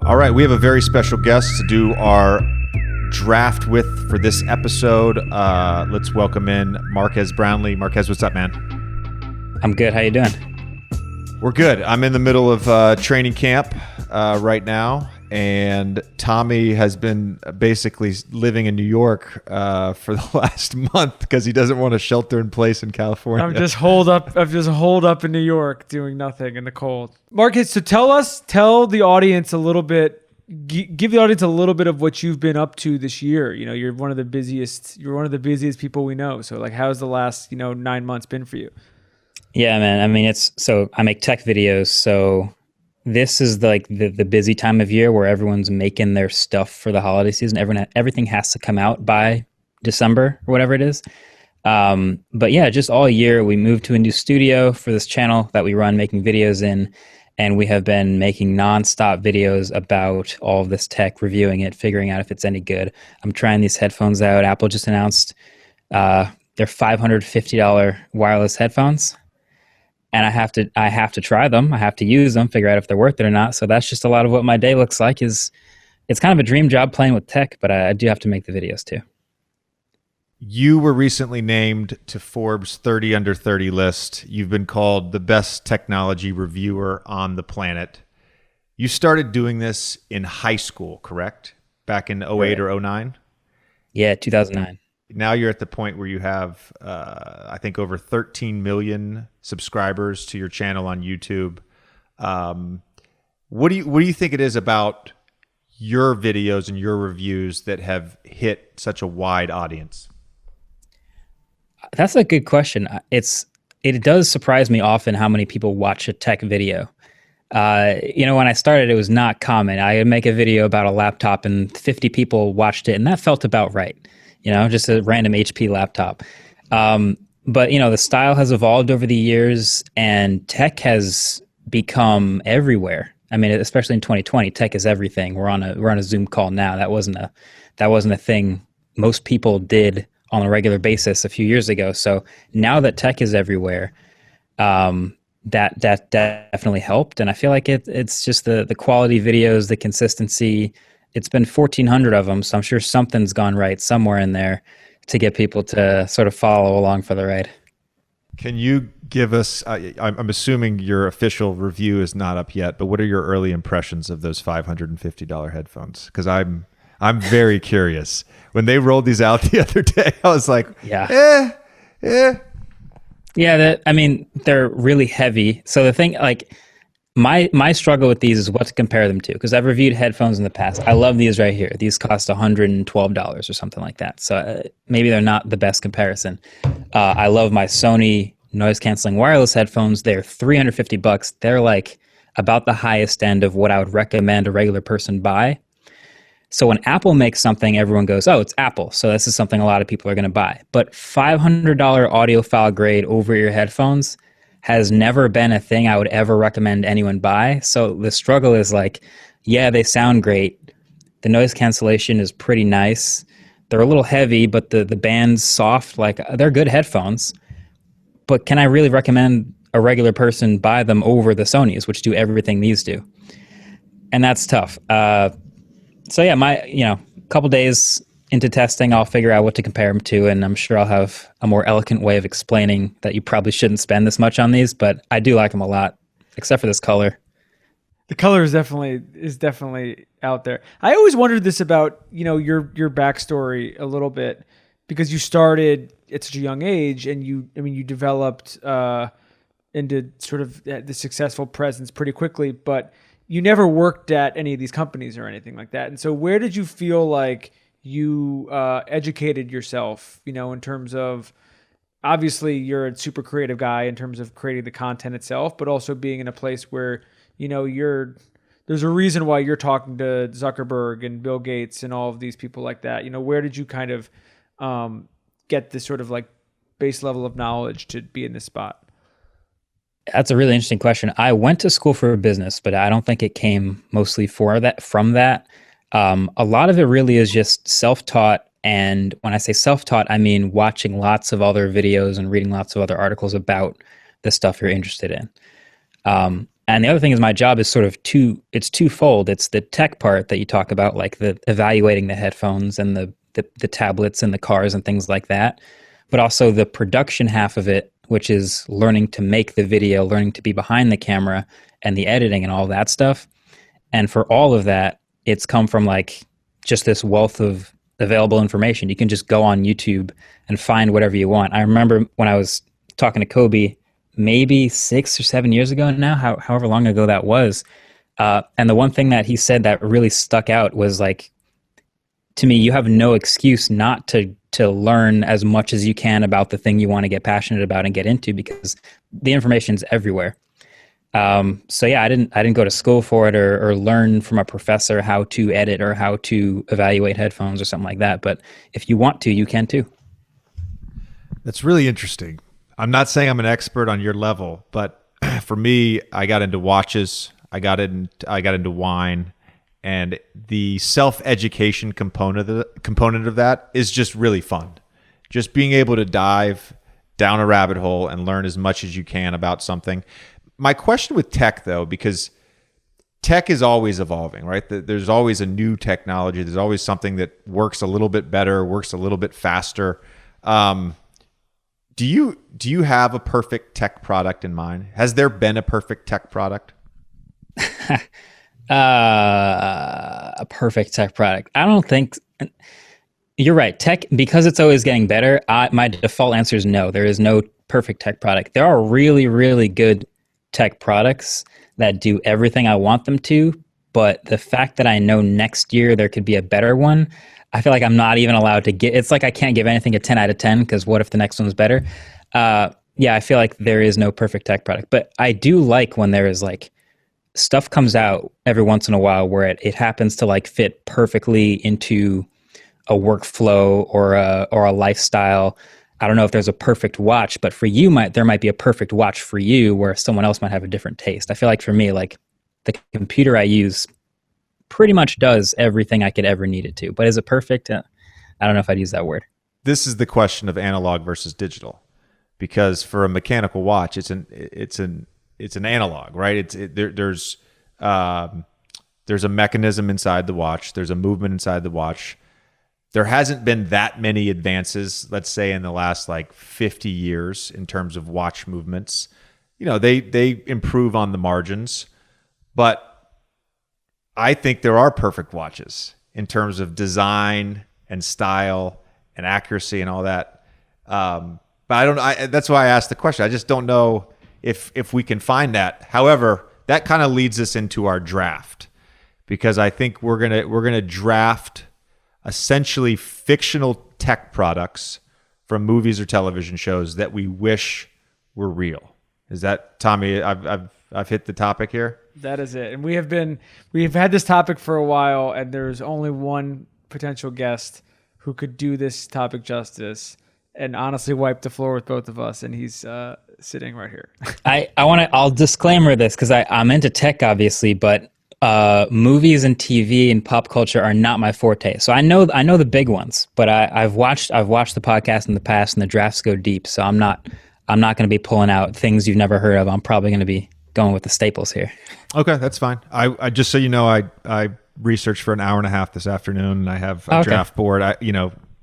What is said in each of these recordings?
All right, we have a very special guest to do our draft with for this episode. Let's welcome in Marques Brownlee. Marques, what's up, man? I'm good. How you doing? We're good. I'm in the middle of training camp right now, and Tommy has been basically living in New York for the last month because he doesn't want to shelter in place in California. I'm just holed up in New York doing nothing in the cold. Marques, so tell the audience a little bit, give the audience a little bit of what you've been up to this year. You know, you're one of the busiest people we know. So like, how's the last, 9 months been for you? Yeah, man. I mean, I make tech videos. So this is like the busy time of year where everyone's making their stuff for the holiday season. Everything has to come out by December or whatever it is. But yeah, just all year we moved to a new studio for this channel that we run making videos in. And we have been making nonstop videos about all of this tech, reviewing it, figuring out if it's any good. I'm trying these headphones out. Apple just announced their $550 wireless headphones. And I have to try them. I have to use them, figure out if they're worth it or not. So that's just a lot of what my day looks like. It's kind of a dream job playing with tech, but I do have to make the videos too. You were recently named to Forbes 30 under 30 list. You've been called the best technology reviewer on the planet. You started doing this in high school, correct? Back in 08 or 09? Yeah, 2009. Now you're at the point where you have, I think, over 13 million subscribers to your channel on YouTube. What do you think it is about your videos and your reviews that have hit such a wide audience? That's a good question. It does surprise me often how many people watch a tech video. When I started, it was not common. I would make a video about a laptop and 50 people watched it, and that felt about right. Just a random HP laptop. But the style has evolved over the years, and tech has become everywhere. I mean, especially in 2020, tech is everything. We're on a Zoom call now. That wasn't a thing most people did on a regular basis a few years ago. So now that tech is everywhere, that definitely helped. And I feel like it's just the quality videos, the consistency. It's been 1,400 of them, so I'm sure something's gone right somewhere in there to get people to sort of follow along for the ride. Can you give us, I'm assuming your official review is not up yet, but what are your early impressions of those $550 headphones? Because I'm very curious. When they rolled these out the other day, I was like, yeah. Yeah, they're really heavy. So the thing, like, my struggle with these is what to compare them to, because I've reviewed headphones in the past. I love these right here. These cost $112 or something like that. So maybe they're not the best comparison. I love my Sony noise canceling wireless headphones. They're $350. They're like about the highest end of what I would recommend a regular person buy. So when Apple makes something, everyone goes, oh, it's Apple. So this is something a lot of people are going to buy. But $500 audiophile grade over-ear headphones has never been a thing I would ever recommend anyone buy. So the struggle is like, yeah, they sound great. The noise cancellation is pretty nice. They're a little heavy, but the band's soft. Like, they're good headphones. But can I really recommend a regular person buy them over the Sonys, which do everything these do? And that's tough. So yeah, couple days into testing, I'll figure out what to compare them to, and I'm sure I'll have a more eloquent way of explaining that you probably shouldn't spend this much on these, but I do like them a lot, except for this color. The color is definitely out there. I always wondered this about, your backstory a little bit, because you started at such a young age, and you developed into sort of the successful presence pretty quickly, but you never worked at any of these companies or anything like that. And so where did you feel like you educated yourself, in terms of, obviously you're a super creative guy in terms of creating the content itself, but also being in a place where, there's a reason why you're talking to Zuckerberg and Bill Gates and all of these people like that. Where did you kind of get this sort of like base level of knowledge to be in this spot? That's a really interesting question. I went to school for business, but I don't think it came mostly from that. A lot of it really is just self-taught. And when I say self-taught, I mean watching lots of other videos and reading lots of other articles about the stuff you're interested in. And the other thing is my job is sort of it's twofold. It's the tech part that you talk about, like the evaluating the headphones and the tablets and the cars and things like that, but also the production half of it, which is learning to make the video, learning to be behind the camera and the editing and all that stuff. And for all of that, it's come from like just this wealth of available information. You can just go on YouTube and find whatever you want. I remember when I was talking to Kobe, maybe 6 or 7 years ago now, however long ago that was. And the one thing that he said that really stuck out was like, to me, you have no excuse not to learn as much as you can about the thing you want to get passionate about and get into, because the information's everywhere. So yeah, I didn't go to school for it or learn from a professor how to edit or how to evaluate headphones or something like that. But if you want to, you can too. That's really interesting. I'm not saying I'm an expert on your level, but for me, I got into watches. I got into wine, and the self-education component of that is just really fun. Just being able to dive down a rabbit hole and learn as much as you can about something. My question with tech, though, because tech is always evolving, right? There's always a new technology. There's always something that works a little bit better, works a little bit faster. Do you have a perfect tech product in mind? Has there been a perfect tech product? A perfect tech product. I don't think. You're right. Tech, because it's always getting better, my default answer is no. There is no perfect tech product. There are really, really good tech products that do everything I want them to, but the fact that I know next year there could be a better one, I feel like I'm not even allowed to get. It's like I can't give anything a 10 out of 10 because what if the next one's better? Yeah, I feel like there is no perfect tech product, but I do like when there is like stuff comes out every once in a while where it happens to like fit perfectly into a workflow or a lifestyle. I don't know if there's a perfect watch, but for you, there might be a perfect watch for you where someone else might have a different taste. I feel like for me, like the computer I use pretty much does everything I could ever need it to. But is it perfect? I don't know if I'd use that word. This is the question of analog versus digital, because for a mechanical watch, it's an analog, right? There's a mechanism inside the watch. There's a movement inside the watch. There hasn't been that many advances, let's say, in the last like 50 years in terms of watch movements. You know, they improve on the margins, but I think there are perfect watches in terms of design and style and accuracy and all that. But that's why I asked the question. I just don't know if we can find that. However, that kind of leads us into our draft, because I think we're gonna draft essentially fictional tech products from movies or television shows that we wish were real. Is that, Tommy? I've hit the topic here. That is it. And we've had this topic for a while, and there's only one potential guest who could do this topic justice and honestly wipe the floor with both of us, and he's sitting right here. I'll disclaimer this because I'm into tech, obviously, but movies and TV and pop culture are not my forte. So I know the big ones, but I've watched the podcast in the past, and the drafts go deep. So I'm not going to be pulling out things you've never heard of. I'm probably going to be going with the staples here. Okay, that's fine. I just so you know, I researched for an hour and a half this afternoon, and I have a draft board. I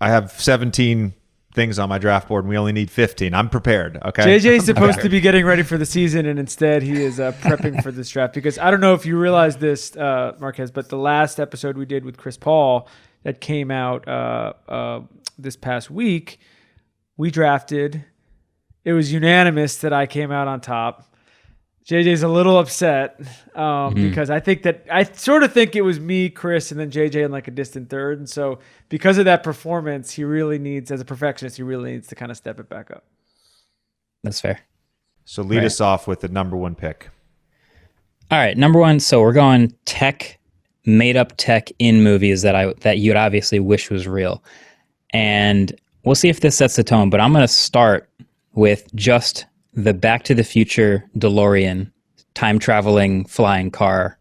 have 17 things on my draft board, and we only need 15. I'm prepared. Okay. JJ's supposed to be getting ready for the season, and instead he is prepping for this draft, because I don't know if you realize this, Marquez, but the last episode we did with Chris Paul that came out this past week, we drafted. It was unanimous that I came out on top. JJ's a little upset because I sort of think it was me, Chris, and then JJ in like a distant third. And so because of that performance, he really needs, as a perfectionist, he really needs to kind of step it back up. That's fair. So lead us off with the number one pick. All right, number one. So we're going tech, made up tech in movies that you'd obviously wish was real. And we'll see if this sets the tone, but I'm going to start with just the Back to the Future DeLorean, time-traveling flying car.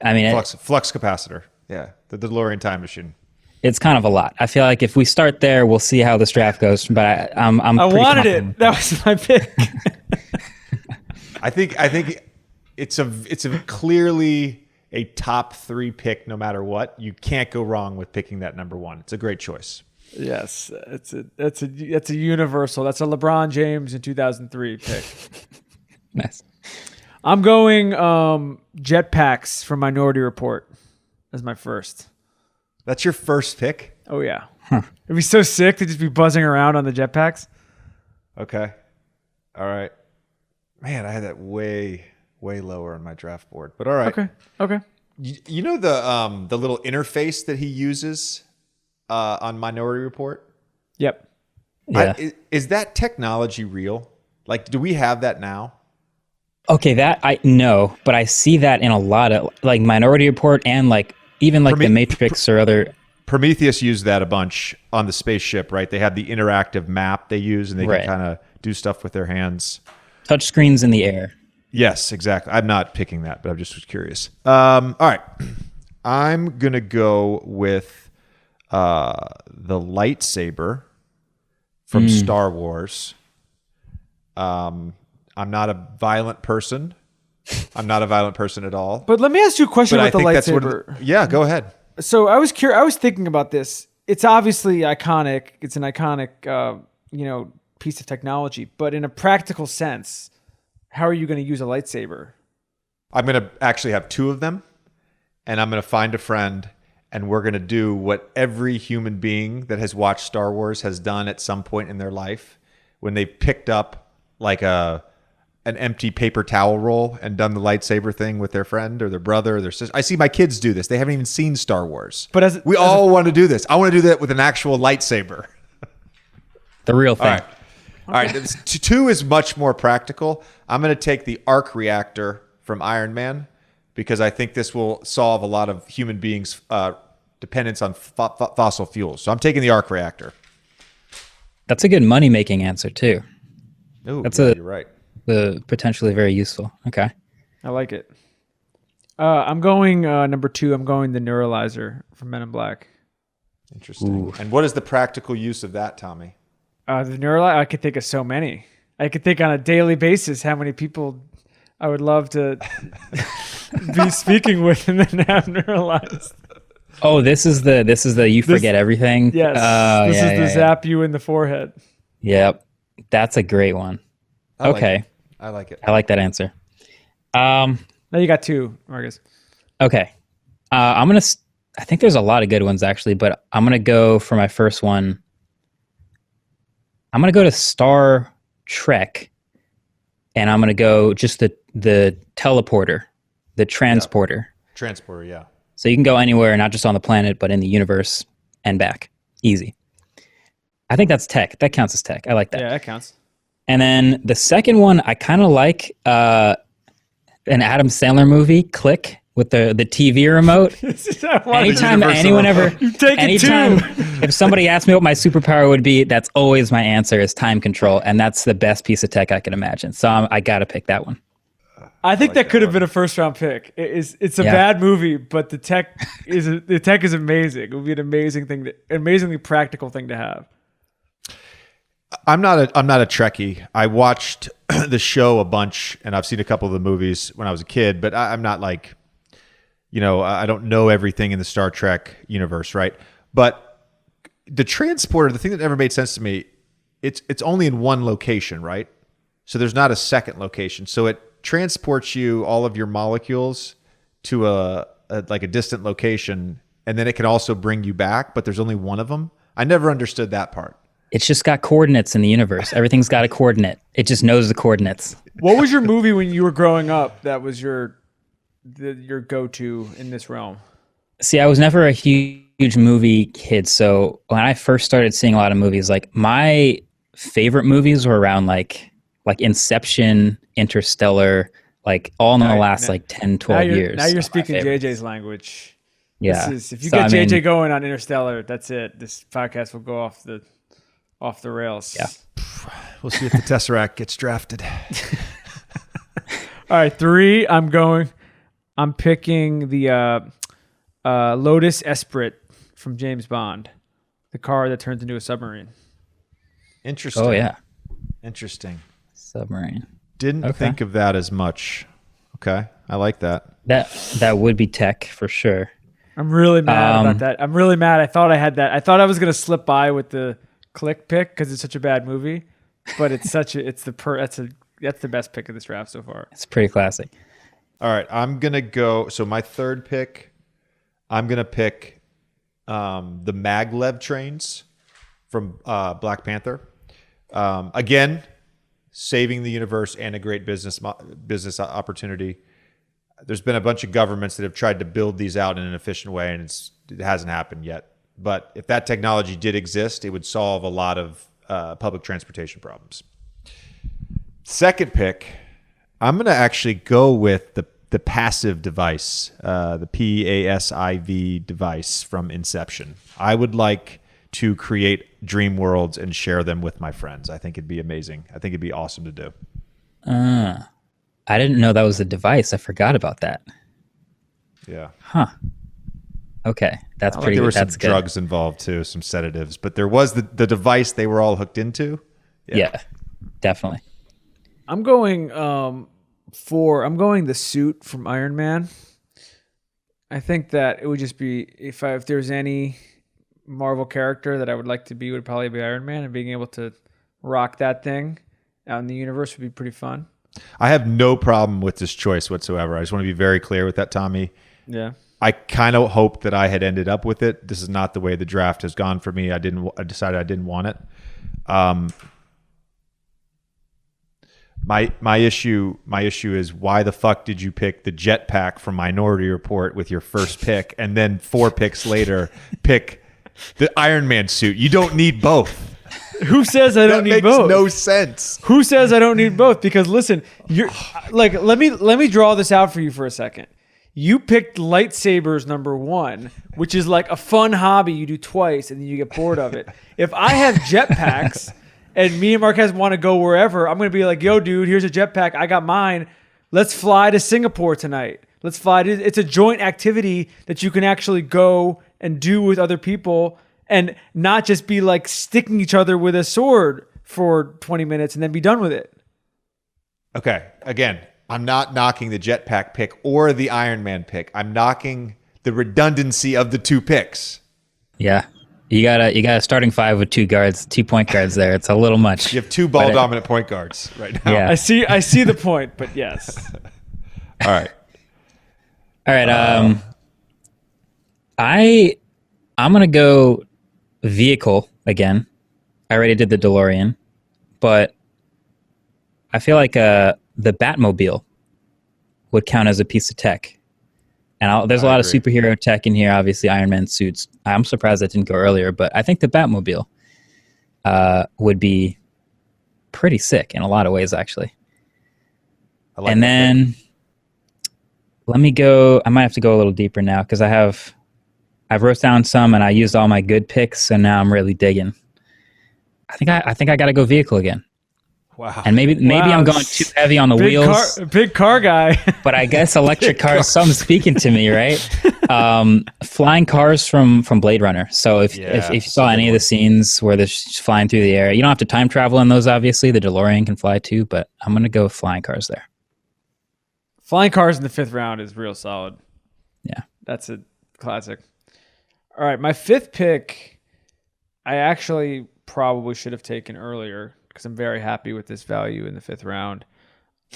I mean, flux capacitor. Yeah, the DeLorean time machine. It's kind of a lot. I feel like if we start there, we'll see how this draft goes. But I wanted it. That was my pick. I think it's a clearly a top 3 pick no matter what. You can't go wrong with picking that number 1. It's a great choice. Yes, that's a universal. That's a LeBron James in 2003 pick. Nice. I'm going jetpacks from Minority Report as my first. That's your first pick? Oh yeah. It'd be so sick to just be buzzing around on the jetpacks. Okay. All right. Man, I had that way lower on my draft board. But all right. Okay. You know the little interface that he uses on Minority Report? Yep. Yeah. Is that technology real? Like, do we have that now? Okay, that I know, but I see that in a lot of like Minority Report and like even like the Matrix or other. Prometheus used that a bunch on the spaceship, right? They have the interactive map they use, and they can kind of do stuff with their hands. Touch screens in the air. Yes, exactly. I'm not picking that, but I'm just curious. All right. I'm going to go with the lightsaber from Star Wars. I'm not a violent person. I'm not a violent person at all. But let me ask you a question about the lightsaber. Yeah, go ahead. So I was curious. I was thinking about this. It's obviously iconic. It's an iconic, piece of technology. But in a practical sense, how are you going to use a lightsaber? I'm going to actually have 2 of them, and I'm going to find a friend, and we're going to do what every human being that has watched Star Wars has done at some point in their life when they picked up like an empty paper towel roll and done the lightsaber thing with their friend or their brother or their sister. I see my kids do this. They haven't even seen Star Wars. But we all want to do this. I want to do that with an actual lightsaber. The real thing. All right. 2 is much more practical. I'm going to take the arc reactor from Iron Man because I think this will solve a lot of human beings' dependence on fossil fuels. So I'm taking the arc reactor. That's a good money-making answer too. Ooh, you're right. Potentially very useful. Okay. I like it. I'm going number 2. I'm going the neuralizer from Men in Black. Interesting. Ooh. And what is the practical use of that, Tommy? The neuralizer, I could think of so many. I could think on a daily basis how many people I would love to be speaking with and then have neuralized. Oh, this is the you forget everything. Yes. This is the zap you in the forehead. Yep. That's a great one. Okay. I like it. I like that answer. Now you got 2, Marcus. Okay. I think there's a lot of good ones actually, but I'm going to go for my first one. I'm going to go to Star Trek, and I'm going to go just the teleporter, the transporter. Yeah. Transporter, yeah. So you can go anywhere, not just on the planet, but in the universe and back. Easy. I think that's tech. That counts as tech. I like that. Yeah, that counts. And then the second one, I kind of like an Adam Sandler movie, Click, with the TV remote. Anytime if somebody asks me what my superpower would be, that's always my answer is time control. And that's the best piece of tech I can imagine. So I got to pick that one. I think that could have been a first-round pick. It's a bad movie, but the tech is amazing. It would be an amazingly practical thing to have. I'm not a Trekkie. I watched the show a bunch, and I've seen a couple of the movies when I was a kid. But I'm not like, I don't know everything in the Star Trek universe, right? But the transporter, the thing that never made sense to me, it's only in one location, right? So there's not a second location. So it transports you all of your molecules to a distant location, and then it can also bring you back, but there's only one of them. I never understood that part. It's just got coordinates in the universe. Everything's got a coordinate. It just knows the coordinates. What was your movie when you were growing up that was your go-to in this realm? See, I was never a huge movie kid, so when I first started seeing a lot of movies, like my favorite movies were around like Inception, Interstellar, like all in the last 10, 12 years. Now you're speaking JJ's language. Yeah. If you get JJ going on Interstellar, that's it. This podcast will go off the rails. Yeah. We'll see if the Tesseract gets drafted. All right, 3. I'm picking the Lotus Esprit from James Bond, the car that turns into a submarine. Interesting. Oh yeah. Interesting. Submarine. Didn't think of that as much. Okay, I like that. That would be tech for sure. I'm really mad about that. I'm really mad. I thought I had that. I thought I was gonna slip by with the Click pick because it's such a bad movie, but it's such a that's the best pick of this draft so far. It's pretty classic. All right, I'm gonna go. So my third pick, I'm gonna pick the maglev trains from Black Panther. Again, saving the universe and a great business opportunity. There's been a bunch of governments that have tried to build these out in an efficient way, and it hasn't happened yet. But if that technology did exist, it would solve a lot of public transportation problems. Second pick, I'm going to actually go with the passive device, the PASIV device from Inception. I would like to create dream worlds and share them with my friends. I think it'd be amazing. I think it'd be awesome to do. I didn't know that was a device. I forgot about that. Yeah. Huh. Okay, that's pretty. There were some good. drugs involved too, some sedatives, but there was the device they were all hooked into. Yeah, definitely. I'm going the suit from Iron Man. I think that it would just be if there's any Marvel character that I would like to be, would probably be Iron Man, and being able to rock that thing out in the universe would be pretty fun. I have no problem with this choice whatsoever. I just want to be very clear with that, Tommy. Yeah. I kind of hoped that I had ended up with it. This is not the way the draft has gone for me. I decided I didn't want it. My issue is, why the fuck did you pick the jetpack from Minority Report with your first pick, and then 4 picks later pick the Iron Man suit? You don't need both. Who says I don't need both? That makes no sense. Who says I don't need both? Because listen, you're like, let me draw this out for you for a second. You picked lightsabers number 1, which is like a fun hobby you do twice and then you get bored of it. If I have jetpacks and me and Marquez want to go wherever, I'm going to be like, yo, dude, here's a jetpack. I got mine. Let's fly to Singapore tonight. Let's fly. It's a joint activity that you can actually go and do with other people and not just be like sticking each other with a sword for 20 minutes and then be done with it. Okay. Again, I'm not knocking the jetpack pick or the Iron Man pick. I'm knocking the redundancy of the 2 picks. Yeah. You got a starting 5 with 2 guards, 2 point guards there. It's a little much. You have 2 ball dominant point guards right now. Yeah. I see the point, but yes. All right. I'm going to go vehicle again. I already did the DeLorean, but I feel like the Batmobile would count as a piece of tech. And there's a lot of superhero tech in here, obviously Iron Man suits. I'm surprised that didn't go earlier, but I think the Batmobile would be pretty sick in a lot of ways, actually. And then let me go. I might have to go a little deeper now because I've wrote down some and I used all my good picks, so now I'm really digging. I think I got to go vehicle again. Wow. And maybe I'm going too heavy on the wheels. Big car guy. But I guess electric cars, something's speaking to me, right? Flying cars from Blade Runner. So if you saw any of the scenes where they're flying through the air, you don't have to time travel in those, obviously. The DeLorean can fly too, but I'm going to go with flying cars there. Flying cars in the 5th round is real solid. Yeah. That's a classic. All right, my 5th pick, I actually probably should have taken earlier because I'm very happy with this value in the 5th round.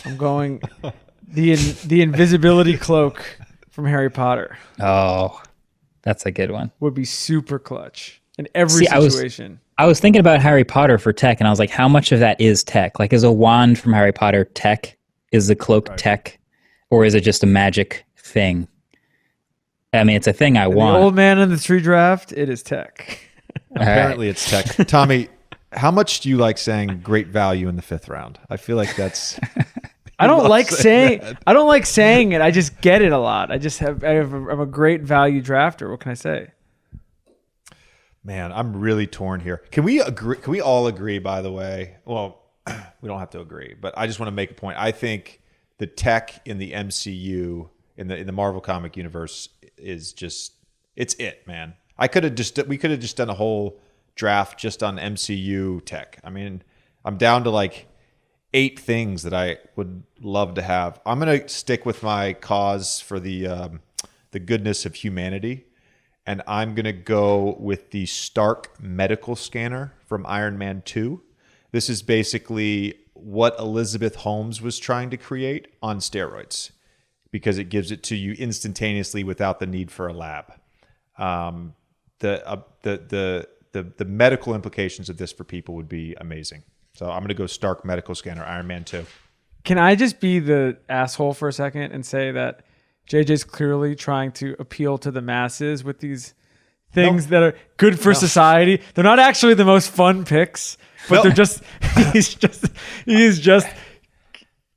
I'm going the invisibility cloak from Harry Potter. Oh, that's a good one. Would be super clutch in every situation. I was thinking about Harry Potter for tech, and I was like, how much of that is tech? Like, is a wand from Harry Potter tech? Is the cloak tech? Or is it just a magic thing? I mean, it's a thing I want. The old man in the tree draft, it is tech. Apparently it's tech. Tommy, how much do you like saying great value in the 5th round? I feel like that's... I don't like saying it. I just get it a lot. I'm a great value drafter. What can I say? Man, I'm really torn here. Can we agree? Can we all agree, by the way? Well, we don't have to agree, but I just want to make a point. I think the tech in the MCU, in the Marvel comic universe, is just, it's it, man. We could have just done a whole draft just on MCU tech. I mean, I'm down to like 8 things that I would love to have. I'm going to stick with my cause for the goodness of humanity, and I'm going to go with the Stark medical scanner from Iron Man 2. This is basically what Elizabeth Holmes was trying to create on steroids, because it gives it to you instantaneously without the need for a lab. The medical implications of this for people would be amazing. So I'm going to go Stark medical scanner, Iron Man 2. Can I just be the asshole for a second and say that JJ's clearly trying to appeal to the masses with these things that are good for society? They're not actually the most fun picks, but they're just he's just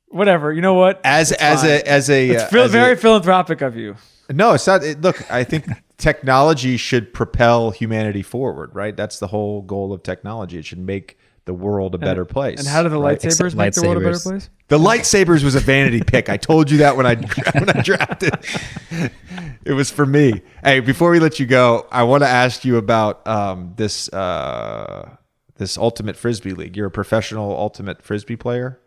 whatever. You know what? Very philanthropic of you. No, it's not. Look, I think technology should propel humanity forward, right? That's the whole goal of technology. It should make the world a better place. And how do the lightsabers make the world a better place? The lightsabers was a vanity pick. I told you that when I drafted. It was for me. Hey, before we let you go, I want to ask you about this Ultimate Frisbee League. You're a professional Ultimate Frisbee player.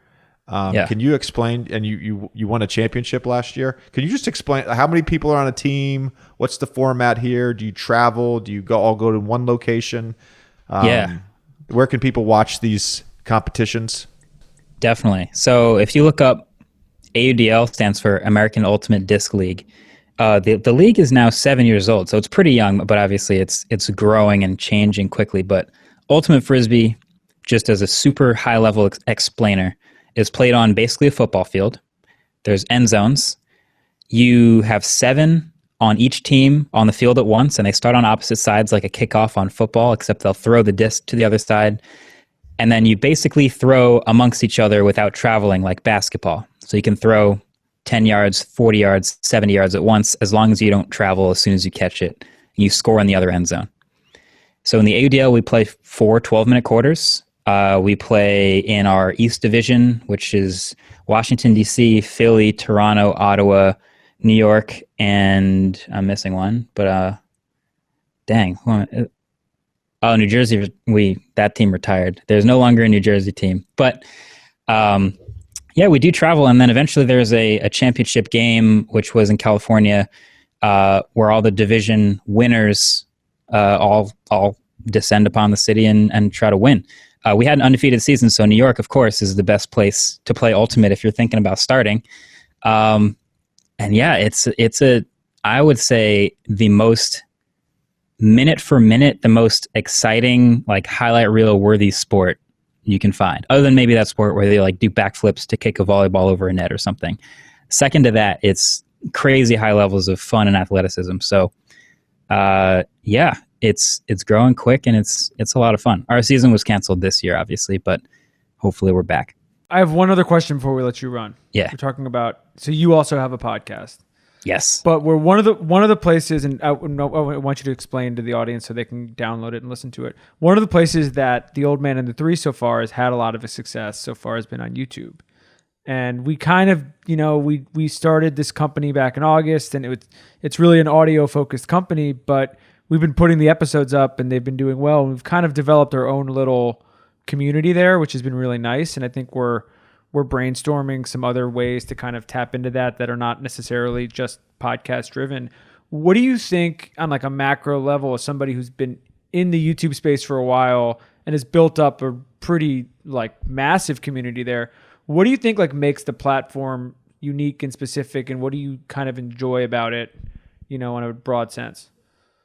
Can you explain? And you won a championship last year. Can you just explain how many people are on a team? What's the format here? Do you travel? Do you all go to one location? Where can people watch these competitions? Definitely. So if you look up, AUDL stands for American Ultimate Disc League. The league is now 7 years old, so it's pretty young, but obviously it's growing and changing quickly. But Ultimate Frisbee, just as a super high level explainer, is played on basically a football field. There's end zones. You have 7 on each team on the field at once, and they start on opposite sides like a kickoff on football, except they'll throw the disc to the other side. And then you basically throw amongst each other without traveling like basketball. So you can throw 10 yards, 40 yards, 70 yards at once, as long as you don't travel as soon as you catch it. You score in the other end zone. So in the AUDL, we play 4 12-minute quarters. We play in our East Division, which is Washington, D.C., Philly, Toronto, Ottawa, New York, and I'm missing one, but New Jersey, that team retired. There's no longer a New Jersey team. But we do travel, and then eventually there's a championship game, which was in California, where all the division winners all descend upon the city and try to win. We had an undefeated season, so New York, of course, is the best place to play Ultimate if you're thinking about starting. I would say the most minute for minute, the most exciting, like highlight reel worthy sport you can find, other than maybe that sport where they like do backflips to kick a volleyball over a net or something. Second to that, it's crazy high levels of fun and athleticism. So, it's growing quick and it's a lot of fun. Our season was canceled this year, obviously, but hopefully we're back. I have one other question before we let you run. Yeah. We're talking about, so you also have a podcast. Yes. But we're one of the places, and I want you to explain to the audience so they can download it and listen to it. One of the places that The Old Man and the Three so far has had a lot of success so far has been on YouTube. And we kind of, we started this company back in August, and it's really an audio focused company, but we've been putting the episodes up and they've been doing well. And we've kind of developed our own little community there, which has been really nice. And I think we're brainstorming some other ways to kind of tap into that are not necessarily just podcast driven. What do you think on like a macro level, as somebody who's been in the YouTube space for a while and has built up a pretty like massive community there? What do you think like makes the platform unique and specific, and what do you kind of enjoy about it, in a broad sense?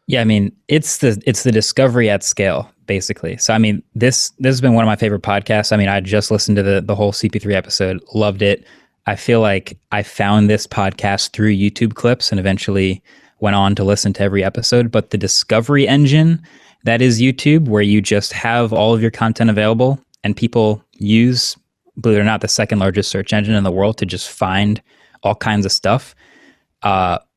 Yeah, I mean, it's the discovery at scale, basically. So, I mean, this has been one of my favorite podcasts. I mean, I just listened to the whole CP3 episode, loved it. I feel like I found this podcast through YouTube clips and eventually went on to listen to every episode. But the discovery engine that is YouTube, where you just have all of your content available and people use, believe it or not, the second largest search engine in the world to just find all kinds of stuff,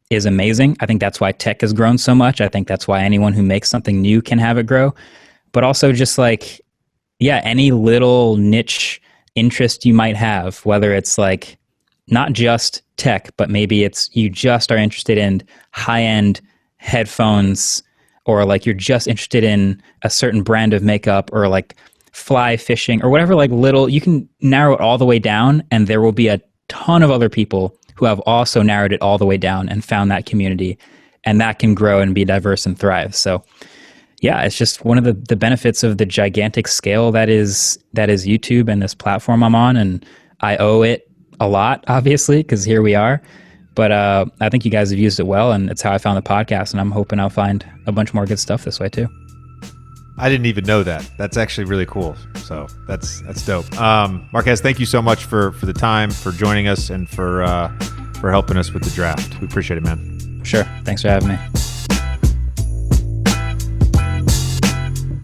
is amazing. I think that's why tech has grown so much. I think that's why anyone who makes something new can have it grow. But also just like, any little niche interest you might have, whether it's like not just tech, but maybe it's you just are interested in high-end headphones, or like you're just interested in a certain brand of makeup, or like fly fishing or whatever, like little, you can narrow it all the way down, and there will be a ton of other people who have also narrowed it all the way down and found that community, and that can grow and be diverse and thrive. So yeah, it's just one of the benefits of the gigantic scale that is YouTube and this platform I'm on, and I owe it a lot, obviously, because here we are. But I think you guys have used it well, and it's how I found the podcast, and I'm hoping I'll find a bunch more good stuff this way too. I didn't even know that. That's actually really cool. So that's dope. Marques, thank you so much for the time, for joining us, and for helping us with the draft. We appreciate it, man. Sure. Thanks for having me.